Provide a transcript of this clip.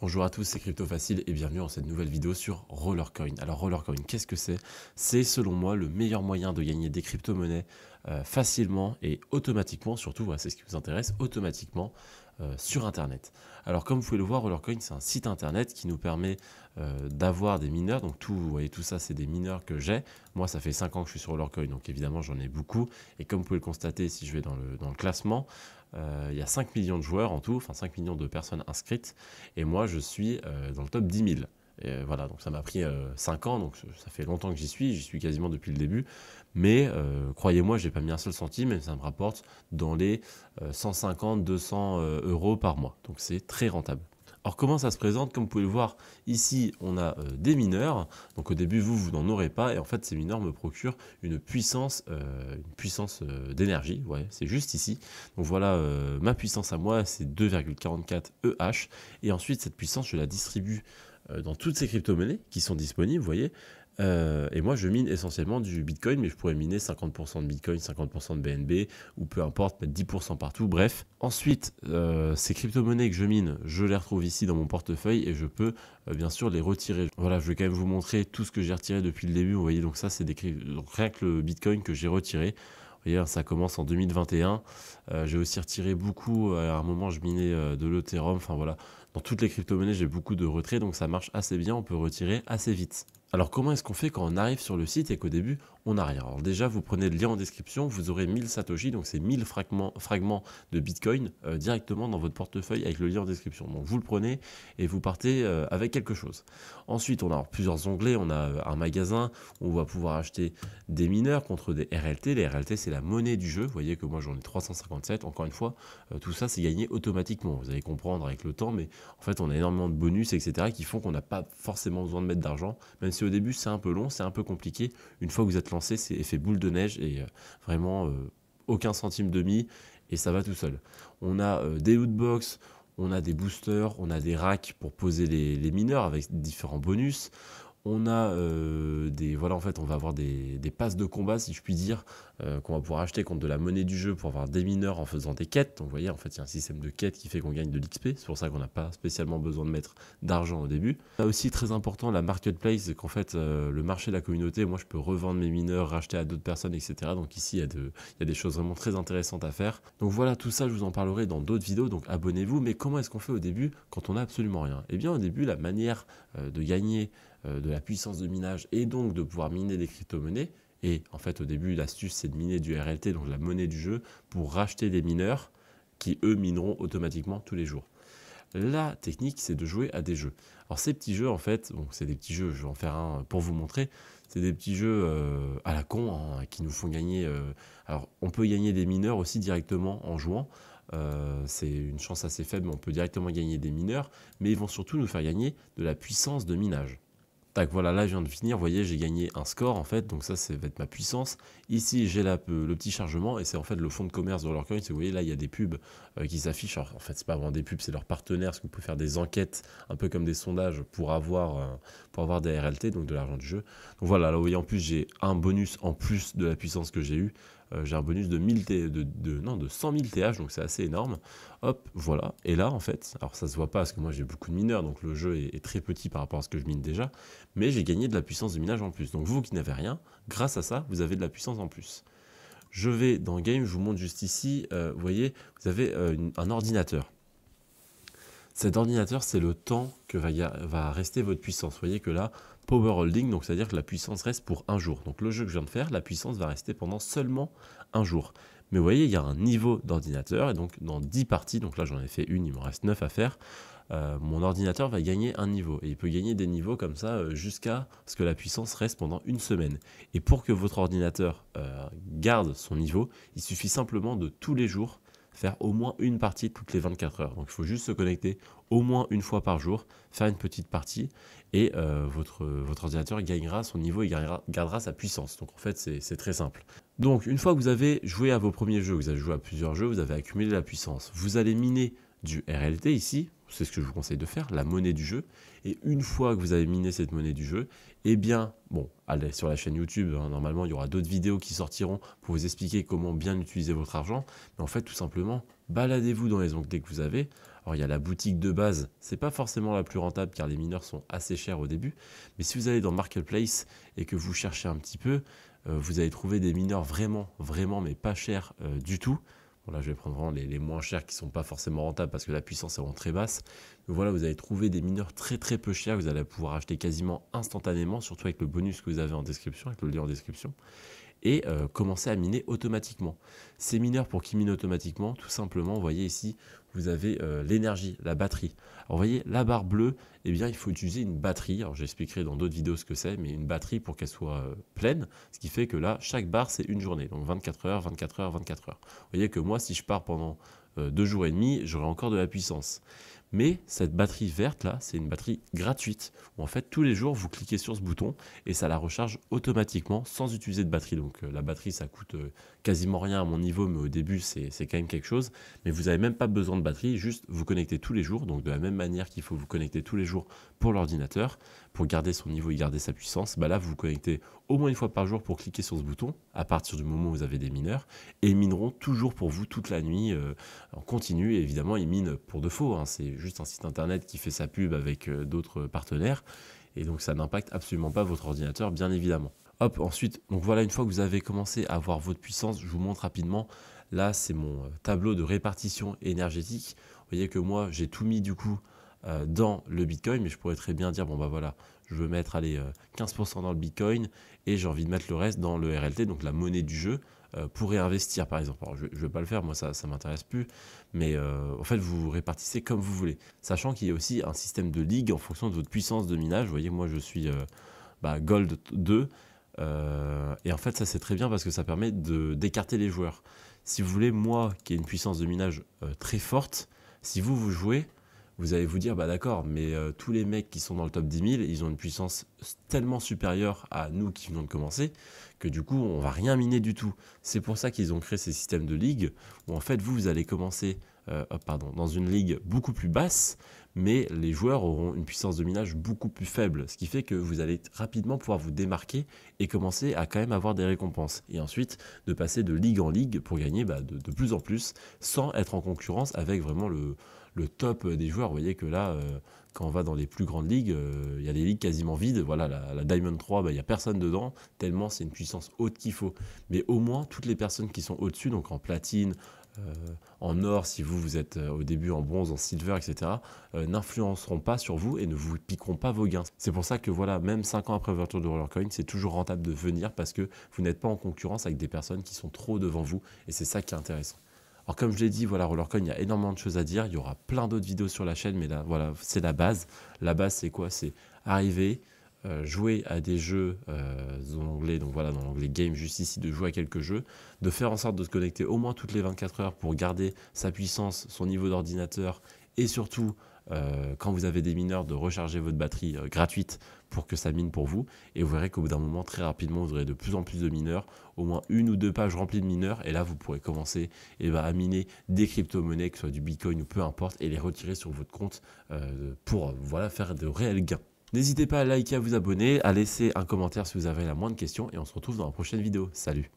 Bonjour à tous, c'est Crypto Facile et bienvenue dans cette nouvelle vidéo sur Rollercoin. Alors Rollercoin, qu'est-ce que c'est? C'est selon moi le meilleur moyen de gagner des crypto-monnaies facilement et automatiquement, surtout, voilà, c'est ce qui vous intéresse, automatiquement sur Internet. Alors comme vous pouvez le voir, Rollercoin, c'est un site Internet qui nous permet d'avoir des mineurs. Donc tout, vous voyez, tout ça, c'est des mineurs que j'ai. Moi, ça fait 5 ans que je suis sur Rollercoin, donc évidemment, j'en ai beaucoup. Et comme vous pouvez le constater, si je vais dans le classement, il y a 5 millions de joueurs en tout, enfin 5 millions de personnes inscrites. Et moi, je suis dans le top 10 000. Et voilà, donc ça m'a pris 5 ans, donc ça fait longtemps que j'y suis quasiment depuis le début. Mais croyez-moi, j'ai pas mis un seul centime et ça me rapporte dans les 150-200 euros par mois. Donc c'est très rentable. Alors comment ça se présente? Comme vous pouvez le voir, ici on a des mineurs. Donc au début vous n'en aurez pas et en fait ces mineurs me procurent une puissance d'énergie. Ouais, c'est juste ici. Donc voilà, ma puissance à moi c'est 2,44 EH et ensuite cette puissance je la distribue dans toutes ces crypto-monnaies qui sont disponibles, vous voyez. Et moi, je mine essentiellement du Bitcoin, mais je pourrais miner 50% de Bitcoin, 50% de BNB, ou peu importe, mettre 10% partout, bref. Ensuite, ces crypto-monnaies que je mine, je les retrouve ici dans mon portefeuille et je peux bien sûr les retirer. Voilà, je vais quand même vous montrer tout ce que j'ai retiré depuis le début. Vous voyez, donc ça, c'est donc rien que le Bitcoin que j'ai retiré. Vous voyez, ça commence en 2021. J'ai aussi retiré beaucoup. À un moment, je minais de l'Ethereum. Enfin voilà, dans toutes les crypto-monnaies, j'ai beaucoup de retraits, donc ça marche assez bien. On peut retirer assez vite. Alors comment est-ce qu'on fait quand on arrive sur le site et qu'au début on n'a rien? Alors déjà vous prenez le lien en description, vous aurez 1000 Satoshi, donc c'est 1000 fragments de Bitcoin directement dans votre portefeuille avec le lien en description. Donc vous le prenez et vous partez avec quelque chose. Ensuite on a plusieurs onglets, on a un magasin où on va pouvoir acheter des mineurs contre des RLT. Les RLT c'est la monnaie du jeu, vous voyez que moi j'en ai 357, encore une fois, tout ça c'est gagné automatiquement. Vous allez comprendre avec le temps, mais en fait on a énormément de bonus etc. qui font qu'on n'a pas forcément besoin de mettre d'argent, même si au début c'est un peu long, c'est un peu compliqué. Une fois que vous êtes lancé, c'est effet boule de neige et vraiment aucun centime de mis et ça va tout seul. On a des lootbox, on a des boosters, on a des racks pour poser les mineurs avec différents bonus. On a voilà, en fait, on va avoir des passes de combat, si je puis dire, qu'on va pouvoir acheter contre de la monnaie du jeu pour avoir des mineurs en faisant des quêtes. Donc, vous voyez, en fait, il y a un système de quêtes qui fait qu'on gagne de l'XP. C'est pour ça qu'on n'a pas spécialement besoin de mettre d'argent au début. Là aussi, très important, la marketplace, c'est qu'en fait, le marché de la communauté, moi, je peux revendre mes mineurs, racheter à d'autres personnes, etc. Donc, ici, il y a des choses vraiment très intéressantes à faire. Donc, voilà, tout ça, je vous en parlerai dans d'autres vidéos. Donc, abonnez-vous. Mais comment est-ce qu'on fait au début quand on n'a absolument rien? Eh bien, au début, la manière de gagner de la puissance de minage et donc de pouvoir miner des crypto-monnaies. Et en fait, au début, l'astuce, c'est de miner du RLT, donc la monnaie du jeu, pour racheter des mineurs qui, eux, mineront automatiquement tous les jours. La technique, c'est de jouer à des jeux. Alors ces petits jeux, en fait, bon, c'est des petits jeux, je vais en faire un pour vous montrer. C'est des petits jeux à la con hein, qui nous font gagner. Alors on peut gagner des mineurs aussi directement en jouant. C'est une chance assez faible, mais on peut directement gagner des mineurs. Mais ils vont surtout nous faire gagner de la puissance de minage. Tac, voilà, là je viens de finir, vous voyez, j'ai gagné un score en fait, donc ça va être ma puissance. Ici j'ai le petit chargement et c'est en fait le fonds de commerce de Rollercoin. Vous voyez là il y a des pubs qui s'affichent. Alors, en fait c'est pas vraiment des pubs, c'est leurs partenaires, parce que vous pouvez faire des enquêtes un peu comme des sondages pour avoir des RLT, donc de l'argent du jeu. Donc voilà, là vous voyez en plus j'ai un bonus en plus de la puissance que j'ai eu. J'ai un bonus de 100 000 TH, donc c'est assez énorme. Hop, voilà. Et là, en fait, alors ça se voit pas parce que moi j'ai beaucoup de mineurs, donc le jeu est très petit par rapport à ce que je mine déjà, mais j'ai gagné de la puissance de minage en plus. Donc vous qui n'avez rien, grâce à ça, vous avez de la puissance en plus. Je vais dans Game, je vous montre juste ici, vous voyez, vous avez un ordinateur. Cet ordinateur, c'est le temps que va rester votre puissance. Vous voyez que là, Power Holding, donc c'est-à-dire que la puissance reste pour un jour. Donc le jeu que je viens de faire, la puissance va rester pendant seulement un jour. Mais vous voyez, il y a un niveau d'ordinateur, et donc dans 10 parties, donc là j'en ai fait une, il m'en reste 9 à faire, mon ordinateur va gagner un niveau. Et il peut gagner des niveaux comme ça jusqu'à ce que la puissance reste pendant une semaine. Et pour que votre ordinateur garde son niveau, il suffit simplement de tous les jours faire au moins une partie toutes les 24 heures. Donc il faut juste se connecter au moins une fois par jour, faire une petite partie et votre ordinateur gagnera son niveau et gardera sa puissance. Donc en fait c'est très simple. Donc une fois que vous avez joué à vos premiers jeux, vous avez joué à plusieurs jeux, vous avez accumulé la puissance. Vous allez miner du RLT ici, c'est ce que je vous conseille de faire, la monnaie du jeu. Et une fois que vous avez miné cette monnaie du jeu, eh bien, bon, allez sur la chaîne YouTube, hein, normalement, il y aura d'autres vidéos qui sortiront pour vous expliquer comment bien utiliser votre argent. Mais en fait, tout simplement, baladez-vous dans les onglets que vous avez. Alors, il y a la boutique de base, c'est pas forcément la plus rentable car les mineurs sont assez chers au début. Mais si vous allez dans Marketplace et que vous cherchez un petit peu, vous allez trouver des mineurs vraiment, mais pas chers du tout. Bon, là, je vais prendre vraiment les moins chers qui ne sont pas forcément rentables parce que la puissance est vraiment très basse. Mais voilà, vous allez trouver des mineurs très peu chers. Vous allez pouvoir acheter quasiment instantanément, surtout avec le bonus que vous avez en description, avec le lien en description. Et commencer à miner automatiquement. Ces mineurs, pour qu'ils minent automatiquement, tout simplement, vous voyez ici, vous avez l'énergie, la batterie. Alors vous voyez, la barre bleue, eh bien, il faut utiliser une batterie. Alors j'expliquerai dans d'autres vidéos ce que c'est, mais une batterie pour qu'elle soit pleine, ce qui fait que là, chaque barre, c'est une journée. Donc 24 heures, 24 heures, 24 heures. Vous voyez que moi, si je pars pendant 2 jours et demi, j'aurai encore de la puissance. Mais cette batterie verte là, c'est une batterie gratuite où en fait tous les jours vous cliquez sur ce bouton et ça la recharge automatiquement sans utiliser de batterie. Donc la batterie ça coûte quasiment rien à mon niveau, mais au début c'est quand même quelque chose. Mais vous n'avez même pas besoin de batterie, juste vous connectez tous les jours. Donc de la même manière qu'il faut vous connecter tous les jours pour l'ordinateur, pour garder son niveau et garder sa puissance, bah là vous vous connectez au moins une fois par jour pour cliquer sur ce bouton à partir du moment où vous avez des mineurs et ils mineront toujours pour vous toute la nuit en continu. Et évidemment ils minent pour de faux, hein. C'est juste un site internet qui fait sa pub avec d'autres partenaires et donc ça n'impacte absolument pas votre ordinateur bien évidemment. Hop, ensuite, donc voilà, une fois que vous avez commencé à avoir votre puissance, je vous montre rapidement. Là, c'est mon tableau de répartition énergétique. Vous voyez que moi, j'ai tout mis du coup dans le Bitcoin, mais je pourrais très bien dire, bon bah voilà, je veux mettre allez, 15% dans le Bitcoin et j'ai envie de mettre le reste dans le RLT, donc la monnaie du jeu, pour réinvestir par exemple. Alors je ne vais pas le faire, moi ça m'intéresse plus, mais en fait vous répartissez comme vous voulez. Sachant qu'il y a aussi un système de ligue en fonction de votre puissance de minage. Vous voyez, moi je suis Gold 2, et en fait ça c'est très bien parce que ça permet d'écarter les joueurs. Si vous voulez, moi qui ai une puissance de minage très forte, si vous jouez, vous allez vous dire, bah d'accord, mais tous les mecs qui sont dans le top 10 000, ils ont une puissance tellement supérieure à nous qui venons de commencer, que du coup, on va rien miner du tout. C'est pour ça qu'ils ont créé ces systèmes de ligue, où en fait, vous allez commencer dans une ligue beaucoup plus basse, mais les joueurs auront une puissance de minage beaucoup plus faible, ce qui fait que vous allez rapidement pouvoir vous démarquer et commencer à quand même avoir des récompenses. Et ensuite, de passer de ligue en ligue pour gagner de plus en plus, sans être en concurrence avec vraiment le top des joueurs. Vous voyez que là, quand on va dans les plus grandes ligues, il y a des ligues quasiment vides. Voilà, la Diamond 3, il n'y a personne dedans, tellement c'est une puissance haute qu'il faut. Mais au moins, toutes les personnes qui sont au-dessus, donc en platine, en or, si vous êtes au début en bronze, en silver, etc., n'influenceront pas sur vous et ne vous piqueront pas vos gains. C'est pour ça que voilà, même 5 ans après l'ouverture de Rollercoin, c'est toujours rentable de venir parce que vous n'êtes pas en concurrence avec des personnes qui sont trop devant vous et c'est ça qui est intéressant. Alors comme je l'ai dit, voilà, Rollercoin, il y a énormément de choses à dire. Il y aura plein d'autres vidéos sur la chaîne, mais là, voilà, c'est la base. La base, c'est quoi? C'est arriver, jouer à des jeux dans l'onglet, donc voilà, dans l'onglet Game, juste ici, de jouer à quelques jeux, de faire en sorte de se connecter au moins toutes les 24 heures pour garder sa puissance, son niveau d'ordinateur, et surtout, quand vous avez des mineurs, de recharger votre batterie gratuite pour que ça mine pour vous. Et vous verrez qu'au bout d'un moment, très rapidement, vous aurez de plus en plus de mineurs, au moins 1 ou 2 pages remplies de mineurs. Et là, vous pourrez commencer à miner des crypto-monnaies, que ce soit du Bitcoin ou peu importe, et les retirer sur votre compte pour voilà, faire de réels gains. N'hésitez pas à liker, à vous abonner, à laisser un commentaire si vous avez la moindre question. Et on se retrouve dans la prochaine vidéo. Salut!